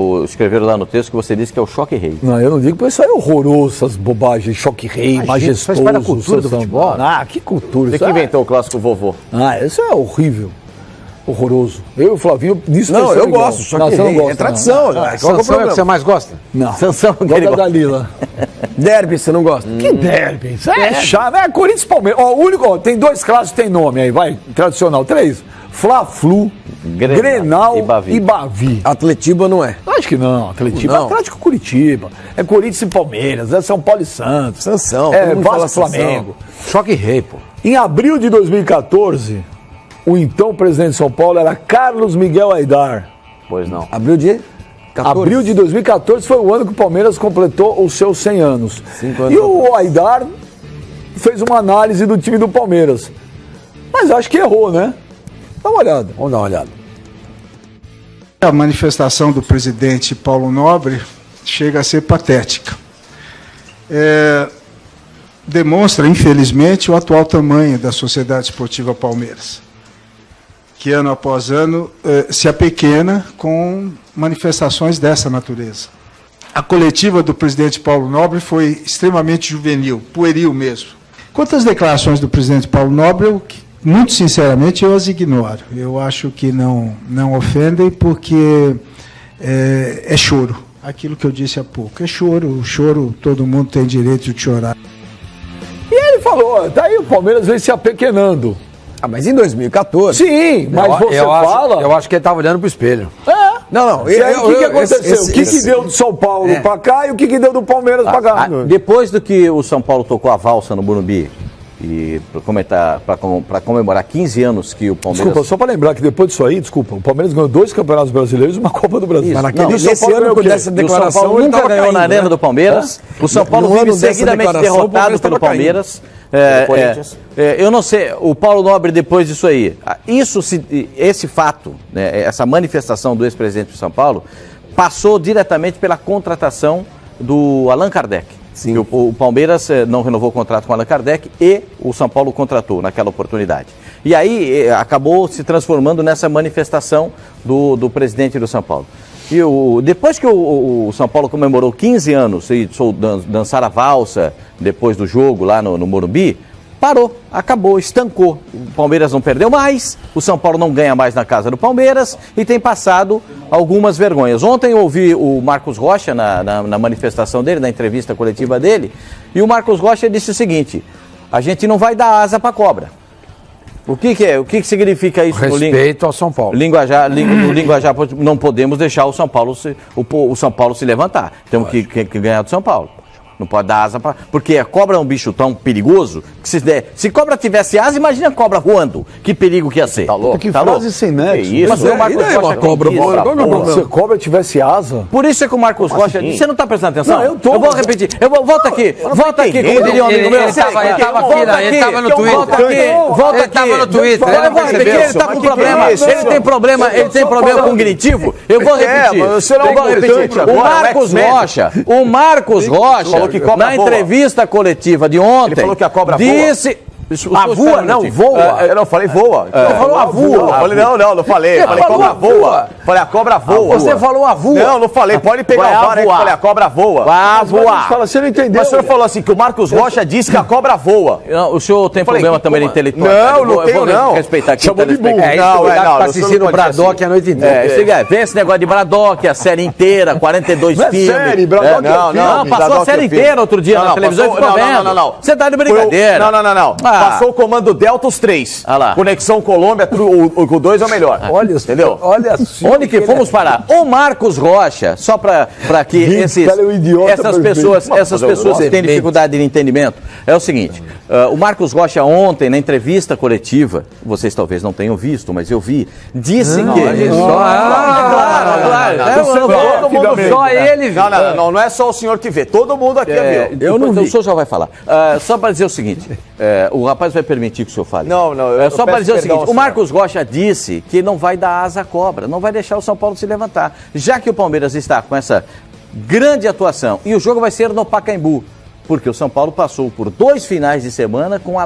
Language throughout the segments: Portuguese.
Escreveram lá no texto que você disse que é o choque rei. Não, eu não digo, porque isso é horroroso, essas bobagens, choque rei, majestoso. Isso faz parte da cultura do futebol. Ah, que cultura. Você que inventou o clássico vovô. Ah, isso é horrível. Horroroso. Eu e o Flavinho, nisso Não, eu igual. gosto, choque rei, gosta, é tradição. não. Qual é o problema que você mais gosta? Não. Sansão, que ele Gosta da gosta. Dalila. Derby, você não gosta? Que derby? Isso é chato. É Corinthians e Palmeiras. Ó, o único, ó, tem 2 clássicos que tem nome aí, vai, tradicional. 3. Fla-Flu, Grenal e Bavi. Atletiba não é. Acho que não, Atletiba. Não. Atlético e Curitiba. É Corinthians e Palmeiras, é São Paulo e Santos. Sansão. É todo mundo fala Vasco e Flamengo. Choque rei, pô. Em abril de 2014, o então presidente de São Paulo era Carlos Miguel Aidar. Pois não. Abril de 14. Abril de 2014 foi o ano que o Palmeiras completou os seus 100 anos. 5 anos E o Aidar fez uma análise do time do Palmeiras. Mas acho que errou, né? Dá uma olhada. Vamos dar uma olhada. A manifestação do presidente Paulo Nobre chega a ser patética. Demonstra, infelizmente, o atual tamanho da Sociedade Esportiva Palmeiras, que ano após ano se apequena com manifestações dessa natureza. A coletiva do presidente Paulo Nobre foi extremamente juvenil, pueril mesmo. Quanto às declarações do presidente Paulo Nobre, muito sinceramente, eu as ignoro. Eu acho que não ofendem porque é choro. Aquilo que eu disse há pouco. É choro. O choro, todo mundo tem direito de chorar. E ele falou, daí o Palmeiras vem se apequenando. Ah, mas em 2014... Sim, mas você fala... Eu acho que ele estava olhando para o espelho. Não. E aí, o que aconteceu? O que deu do São Paulo pra cá e o que deu do Palmeiras pra cá? Depois do que o São Paulo tocou a valsa no Morumbi, e para comemorar 15 anos que o Palmeiras... Desculpa, só para lembrar que depois disso aí, o Palmeiras ganhou 2 campeonatos brasileiros e uma Copa do Brasil. Isso. Mas Nesse ano, com essa O São declaração, Paulo ele nunca tava ganhou caindo, na Arena né? do Palmeiras. O São Paulo No vive ano dessa seguidamente declaração, o derrotado Palmeiras pelo tava Palmeiras. Corinthians. Eu não sei, o Paulo Nobre, depois disso aí, esse fato, né, essa manifestação do ex-presidente de São Paulo, passou diretamente pela contratação do Allan Kardec. Sim. O Palmeiras não renovou o contrato com o Allan Kardec e o São Paulo contratou naquela oportunidade. E aí acabou se transformando nessa manifestação do presidente do São Paulo. E depois que o São Paulo comemorou 15 anos e dançar a valsa depois do jogo lá no Morumbi, parou, acabou, estancou. O Palmeiras não perdeu mais, o São Paulo não ganha mais na casa do Palmeiras e tem passado algumas vergonhas. Ontem eu ouvi o Marcos Rocha na manifestação dele, na entrevista coletiva dele, e o Marcos Rocha disse o seguinte: a gente não vai dar asa para cobra. O que significa isso? Respeito ao São Paulo. No linguajar, não podemos deixar o São Paulo se levantar. Temos que ganhar do São Paulo. Não pode dar asa porque a cobra é um bicho tão perigoso que se cobra tivesse asa, imagina a cobra voando. Que perigo que ia ser. Tá louco? Que tá frase louco? sem nexo. Isso, Mas o Marcos é uma Rocha cobra disse. voando. Qual é o problema? Se a cobra tivesse asa... Por isso é que o Marcos Rocha disse. Você não está prestando atenção? Não, eu tô. Eu vou repetir. Volta aqui, como diria um amigo meu. Ele tava no Twitter. Volta Ele aqui. tava no Twitter. Eu vou repetir, ele está com problema. Ele tem problema com cognitivo. Eu vou repetir. Eu vou repetir. O Marcos Rocha, na entrevista coletiva de ontem, ele falou que a cobra disse... voa? Não, voa. Eu não falei voa. Eu falou a voa. Não falei. Falei cobra voa. Falei a cobra voa. Você falou a voa. Não falei. Pode pegar o VAR aí que falei a cobra voa. Vai voar. Fala, você não entendeu. Mas o senhor falou assim que o Marcos Rocha disse que a cobra voa. Não, o senhor tem problema também intelectual. Não tenho não. Eu vou respeitar aqui o telespectador. Tá assistindo o Braddock a noite inteira. Vê esse negócio de Braddock, a série inteira, 42 filmes. Série, Braddock Não, passou a série inteira outro dia na televisão e ficou vendo. Não. Você tá de brincadeira. Não. Passou o comando Delta os 3. Ah lá. Conexão Colômbia, o 2 é o melhor. Olha, entendeu? Olha Onde que fomos parar? O Marcos Rocha, só para que essas pessoas que têm dificuldade de entendimento, é o seguinte, o Marcos Rocha ontem, na entrevista coletiva, vocês talvez não tenham visto, mas eu vi, disse que... Só ele viu. Não é só o senhor que vê, todo mundo aqui viu. Eu não vi. O senhor já vai falar. Só para dizer o seguinte, o rapaz vai permitir que o senhor fale. Não. Só para dizer o seguinte, o Marcos Rocha disse que não vai dar asa à cobra, não vai deixar o São Paulo se levantar. Já que o Palmeiras está com essa grande atuação e o jogo vai ser no Pacaembu, Porque o São Paulo passou por 2 finais de semana com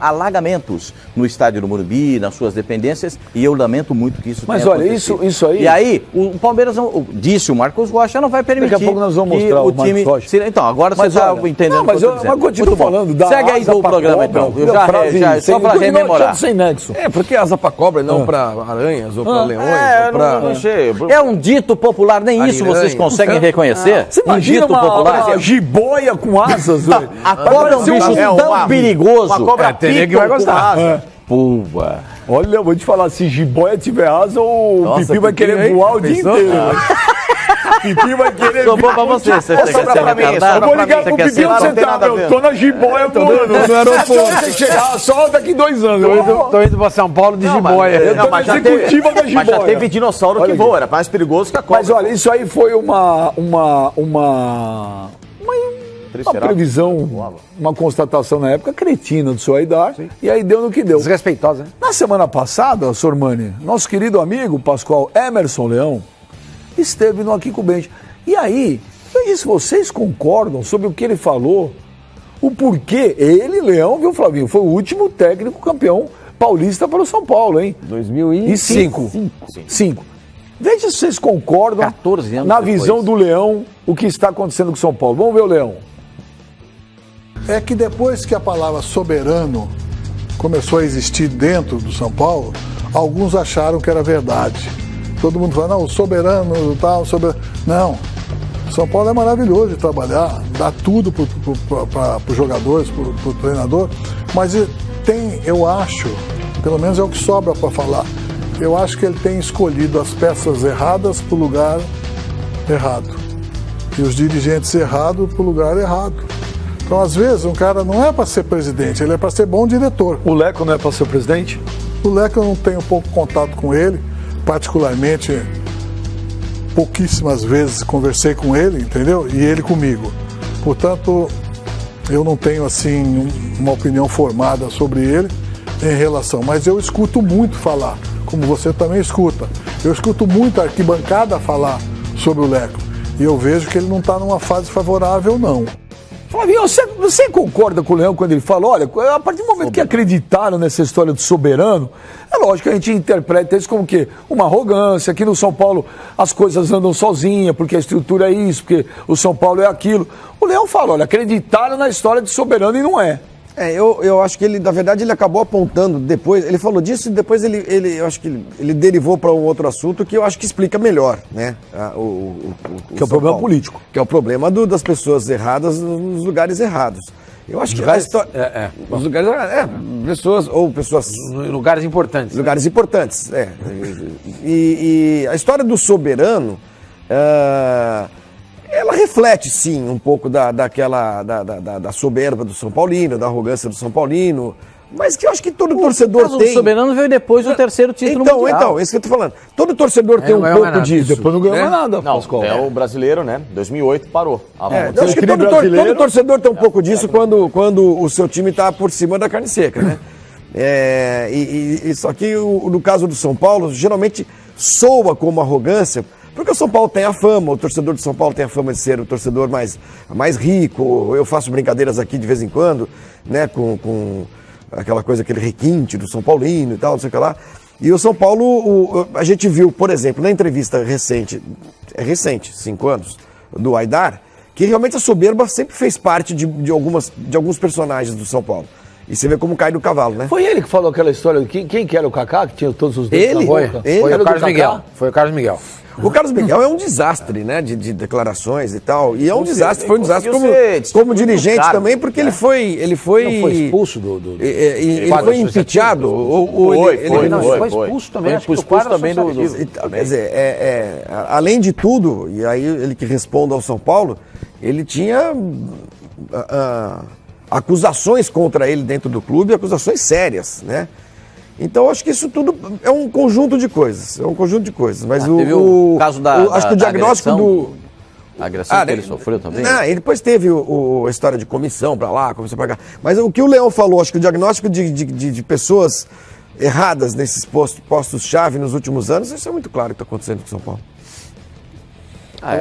alagamentos no estádio do Morumbi, nas suas dependências, e eu lamento muito que isso tenha acontecido. Mas olha, isso aí... E aí, o Palmeiras, disse o Marcos Rocha, não vai permitir. Daqui a pouco nós vamos mostrar o time... Marcos Rocha. Então, agora você está entendendo mas eu continuo falando da Segue aí do programa, então. Só para rememorar. Sem nexo. Porque asa para cobra, não para aranhas ou para leões. Não sei. É um dito popular, nem isso vocês conseguem reconhecer? Você imagina uma jiboia com asas? A cobra é um bicho tão perigoso. Uma cobra teria que vai gostar. Pua. Olha, eu vou te falar, se jiboia tiver asa, o Pipi vai querer voar o dia inteiro. Pipi vai querer voar. Sobrou pra você quer ser retardado? Eu vou ligar pro Pipi onde você tá, eu tô na jiboia voando no aeroporto. Tem que chegar só daqui 2 anos. Tô indo pra São Paulo de jiboia. Eu tô na executiva da jiboia. Mas já teve dinossauro que voa, era mais perigoso que a cobra. Mas olha, isso aí foi uma previsão, uma constatação na época cretina do seu Aidar, e aí deu no que deu. Desrespeitosa, né? Na semana passada, Sormani, nosso querido amigo Pascoal Emerson Leão esteve no Aqui com o Benji. E aí, eu disse, vocês concordam sobre o que ele falou? O porquê? Ele, Leão, viu, Flavinho? Foi o último técnico campeão paulista para o São Paulo, hein? 2005. 5. Veja se vocês concordam 14 anos na depois. visão do Leão o que está acontecendo com o São Paulo. Vamos ver o Leão. É que depois que a palavra soberano começou a existir dentro do São Paulo, alguns acharam que era verdade. Todo mundo fala, não, o soberano e tal, soberano. Não, São Paulo é maravilhoso de trabalhar, dá tudo para os jogadores, para o treinador, mas eu acho, pelo menos é o que sobra para falar, eu acho que ele tem escolhido as peças erradas para o lugar errado. E os dirigentes errados para o lugar errado. Então, às vezes, um cara não é para ser presidente, ele é para ser bom diretor. O Leco não é para ser presidente? O Leco eu não tenho pouco contato com ele, particularmente, pouquíssimas vezes conversei com ele, entendeu? E ele comigo. Portanto, eu não tenho, assim, uma opinião formada sobre ele em relação, mas eu escuto muito falar, como você também escuta. Eu escuto muito a arquibancada falar sobre o Leco, e eu vejo que ele não está numa fase favorável, não. Flavinho, você concorda com o Leão quando ele fala, olha, a partir do momento que acreditaram nessa história do soberano, é lógico que a gente interpreta isso como o quê? Uma arrogância, aqui no São Paulo as coisas andam sozinhas, porque a estrutura é isso, porque o São Paulo é aquilo. O Leão fala, olha, acreditaram na história de soberano e não é. Eu acho que ele, na verdade, ele acabou apontando depois, ele falou disso e depois eu acho que ele derivou para um outro assunto que eu acho que explica melhor, né? Que é o problema político. Que é o problema das pessoas erradas nos lugares errados. Eu acho que a história... Os lugares pessoas... Em lugares importantes. Lugares importantes, E a história do soberano... ela reflete, sim, um pouco da soberba do São Paulino, da arrogância do São Paulino, mas que eu acho que todo torcedor tem. O soberano veio depois do terceiro título mundial. Então, isso que eu tô falando. Todo torcedor tem um pouco disso. Depois não ganhou mais nada, Pascoal. É o brasileiro, né? 2008 parou. Eu acho que todo torcedor tem um pouco disso quando o seu time tá por cima da carne seca, né? Só que no caso do São Paulo, geralmente soa como arrogância, porque o São Paulo tem a fama, o torcedor do São Paulo tem a fama de ser o torcedor mais rico. Eu faço brincadeiras aqui de vez em quando, né, com aquela coisa, aquele requinte do São Paulino e tal, não sei o que lá. E o São Paulo, a gente viu, por exemplo, na entrevista recente, 5 anos, do Aidar, que realmente a soberba sempre fez parte de alguns personagens do São Paulo. E você vê como cai do cavalo, né? Foi ele que falou aquela história, quem que era o Kaká, que tinha todos os dedos na boca? Foi o Carlos Miguel. Foi o Carlos Miguel. O Carlos Miguel é um desastre, né, de declarações e tal, e é um desastre, foi um desastre como dirigente também, porque ele foi Não foi expulso ele foi impeachado, foi expulso também, foi expulso também quer dizer, além de tudo, e aí ele que responde ao São Paulo, ele tinha acusações contra ele dentro do clube, acusações sérias, né? Então, acho que isso tudo é um conjunto de coisas. Mas teve o caso acho que o diagnóstico a agressão que ele sofreu também? E depois teve a história de comissão para lá, comissão para cá. Mas o que o Leão falou, acho que o diagnóstico de pessoas erradas nesses postos-chave nos últimos anos, isso é muito claro que está acontecendo com São Paulo.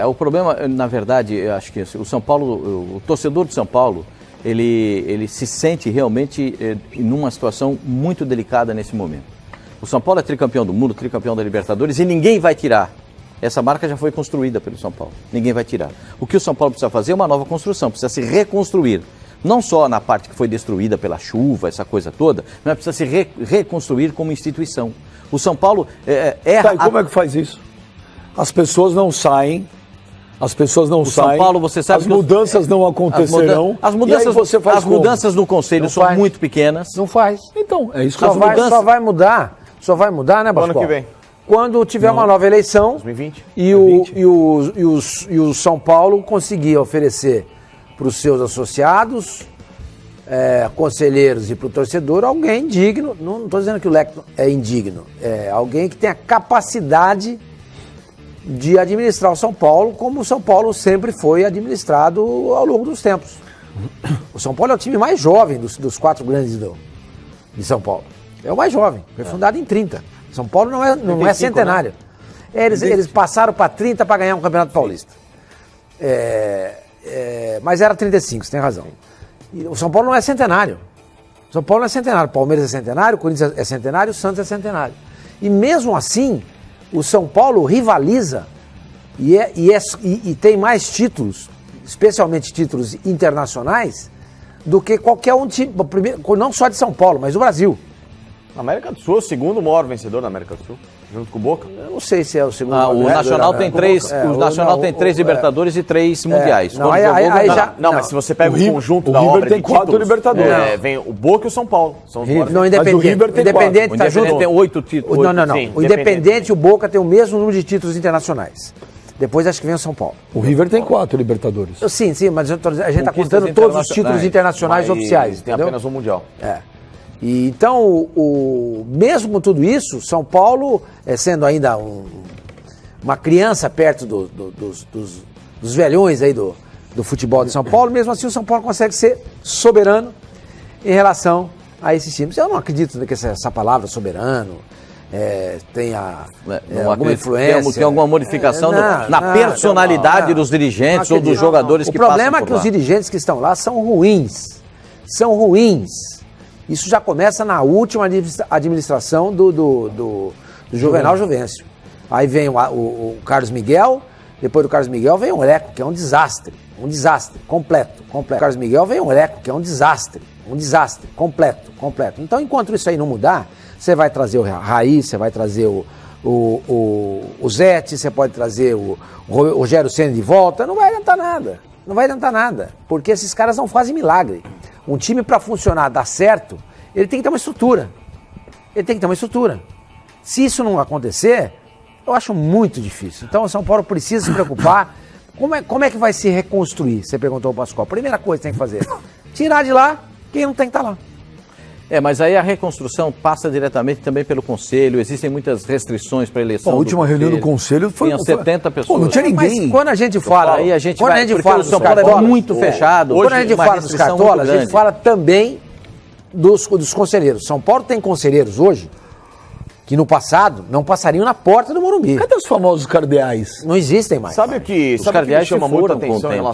O problema, na verdade, eu acho que o São Paulo, o torcedor de São Paulo, ele se sente realmente em uma situação muito delicada nesse momento. O São Paulo é tricampeão do mundo, tricampeão da Libertadores, e ninguém vai tirar. Essa marca já foi construída pelo São Paulo. Ninguém vai tirar. O que o São Paulo precisa fazer é uma nova construção, precisa se reconstruir. Não só na parte que foi destruída pela chuva, essa coisa toda, mas precisa se reconstruir como instituição. O São Paulo e como é que faz isso? As pessoas não saem. As pessoas não saem. São Paulo, você sabe as mudanças não acontecerão. As mudanças no conselho são muito pequenas. Não faz. Então, é isso que só vai mudar, né, Pascoal? Ano que vem. Quando tiver uma nova eleição 2020. E o São Paulo conseguir oferecer para os seus associados, conselheiros e para o torcedor, alguém digno, não estou dizendo que o Leco é indigno, é alguém que tenha capacidade de administrar o São Paulo como o São Paulo sempre foi administrado ao longo dos tempos. O São Paulo é o time mais jovem dos 4 grandes de São Paulo. É o mais jovem, foi fundado em 30. São Paulo não é centenário. Né? Eles passaram para 30 para ganhar um Campeonato Paulista. Mas era 35, você tem razão. E o São Paulo não é centenário. O São Paulo não é centenário. O Palmeiras é centenário, o Corinthians é centenário, o Santos é centenário. E mesmo assim, o São Paulo rivaliza e tem mais títulos, especialmente títulos internacionais, do que qualquer um time, não só de São Paulo, mas do Brasil. A América do Sul é o segundo maior vencedor da América do Sul, junto com o Boca. Eu não sei se é o segundo. O Nacional tem 3, o Nacional tem 3 Libertadores e 3 Mundiais. Mas se você pega o conjunto da obra O River tem 4 Libertadores. Vem o Boca e o São Paulo. São os maiores. Não, o Independente está junto. Tem 8 títulos. Não. O Independente e o Boca tem o mesmo número de títulos internacionais. Depois acho que vem o São Paulo. O River tem 4 Libertadores. Sim, mas a gente está contando todos os títulos internacionais oficiais. Tem apenas um Mundial. E então, mesmo com tudo isso, São Paulo, sendo ainda uma criança perto dos velhões aí do futebol de São Paulo, mesmo assim o São Paulo consegue ser soberano em relação a esses times. Eu não acredito que essa palavra soberano tenha alguma influência. Tem alguma modificação na personalidade dos dirigentes ou dos jogadores que passam por lá. O problema é que os dirigentes que estão lá são ruins. São ruins. Isso já começa na última administração do Juvenal Juvencio. Aí vem o Carlos Miguel, depois do Carlos Miguel vem o Leco, que é um desastre completo. O Carlos Miguel vem o Leco, que é um desastre completo. Então, enquanto isso aí não mudar, você vai trazer o Raí, você vai trazer o Zete, você pode trazer o Rogério Ceni de volta, não vai adiantar nada, porque esses caras não fazem milagre. Um time para funcionar, dar certo, ele tem que ter uma estrutura. Se isso não acontecer, eu acho muito difícil. Então o São Paulo precisa se preocupar. Como é que vai se reconstruir? Você perguntou ao Pascoal. Primeira coisa que tem que fazer, tirar de lá quem não tem que estar lá. Mas aí a reconstrução passa diretamente também pelo Conselho, existem muitas restrições para a eleição. A última reunião do Conselho foi... Tinha 70 pessoas. Não tinha ninguém. Mas quando a gente fala... o São Paulo é muito fechado. Quando a gente fala dos cartolas, a gente fala também dos conselheiros. São Paulo tem conselheiros hoje que no passado não passariam na porta do Morumbi. Cadê os famosos cardeais? Não existem mais. Sabe o que chama muita atenção em relação